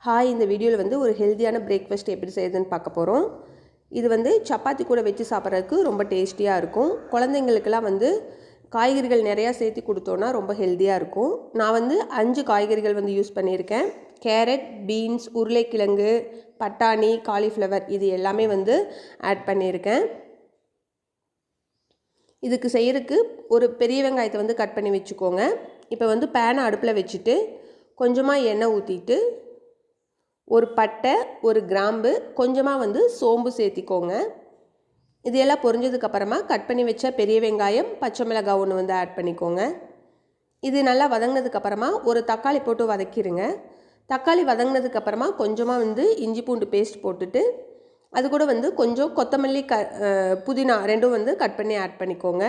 Hi, இந்த வீடியோவில் வந்து ஒரு ஹெல்த்தியான பிரேக்ஃபாஸ்ட் எப்படி செய்யுதுன்னு பார்க்க போகிறோம். இது வந்து சப்பாத்தி கூட வச்சு சாப்பிட்றதுக்கு ரொம்ப டேஸ்டியாக இருக்கும். குழந்தைங்களுக்கெல்லாம் வந்து காய்கறிகள் நிறையா சேர்த்து கொடுத்தோன்னா ரொம்ப ஹெல்த்தியாக இருக்கும். நான் வந்து 5 காய்கறிகள் வந்து யூஸ் பண்ணியிருக்கேன். கேரட், பீன்ஸ், உருளைக்கிழங்கு, பட்டாணி, காலிஃப்ளவர் இது எல்லாமே வந்து ஆட் பண்ணியிருக்கேன். இதுக்கு செய்கிறதுக்கு ஒரு பெரிய வெங்காயத்தை வந்து கட் பண்ணி வச்சுக்கோங்க. இப்போ வந்து பேனை அடுப்பில் வச்சுட்டு கொஞ்சமாக எண்ணெய் ஊற்றிட்டு ஒரு பட்டை, ஒரு கிராம்பு, கொஞ்சமாக வந்து சோம்பு சேர்த்திக்கோங்க. இது எல்லாம் பொரிஞ்சதுக்கப்புறமா கட் பண்ணி வச்ச பெரிய வெங்காயம், பச்சை மிளகாய் ஒன்று வந்து ஆட் பண்ணிக்கோங்க. இது நல்லா வதங்கினதுக்கப்புறமா ஒரு தக்காளி போட்டு வதக்கிடுங்க. தக்காளி வதங்கினதுக்கப்புறமா கொஞ்சமாக வந்து இஞ்சி பூண்டு பேஸ்ட் போட்டுட்டு அது கூட வந்து கொஞ்சம் கொத்தமல்லி புதினா ரெண்டும் வந்து கட் பண்ணி ஆட் பண்ணிக்கோங்க.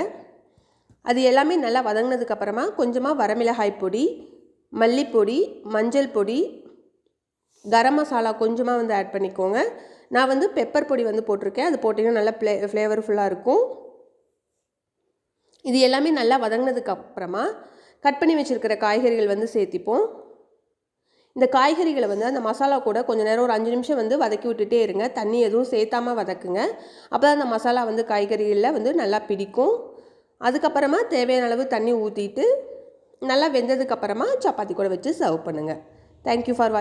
அது எல்லாமே நல்லா வதங்கினதுக்கப்புறமா கொஞ்சமாக வரமிளகாய் பொடி, மல்லிப்பொடி, மஞ்சள் பொடி, கரம் மசாலா கொஞ்சமாக வந்து ஆட் பண்ணிக்கோங்க. நான் வந்து பெப்பர் பொடி வந்து போட்டிருக்கேன். அது போட்டிங்கன்னா நல்லா ஃப்ளேவர்ஃபுல்லாக இருக்கும். இது எல்லாமே நல்லா வதங்கினதுக்கப்புறமா கட் பண்ணி வச்சுருக்கிற காய்கறிகள் வந்து சேர்த்திப்போம். இந்த காய்கறிகளை வந்து அந்த மசாலா கூட கொஞ்சம் நேரம் ஒரு 5 நிமிஷம் வந்து வதக்கி விட்டுட்டே இருங்க. தண்ணி எதுவும் சேர்த்தாமல் வதக்குங்க. அப்போ தான் அந்த மசாலா வந்து காய்கறிகளில் வந்து நல்லா பிடிக்கும். அதுக்கப்புறமா தேவையான அளவு தண்ணி ஊற்றிட்டு நல்லா வெந்ததுக்கப்புறமா சப்பாத்தி கூட வச்சு சர்வ் பண்ணுங்கள். Thank you for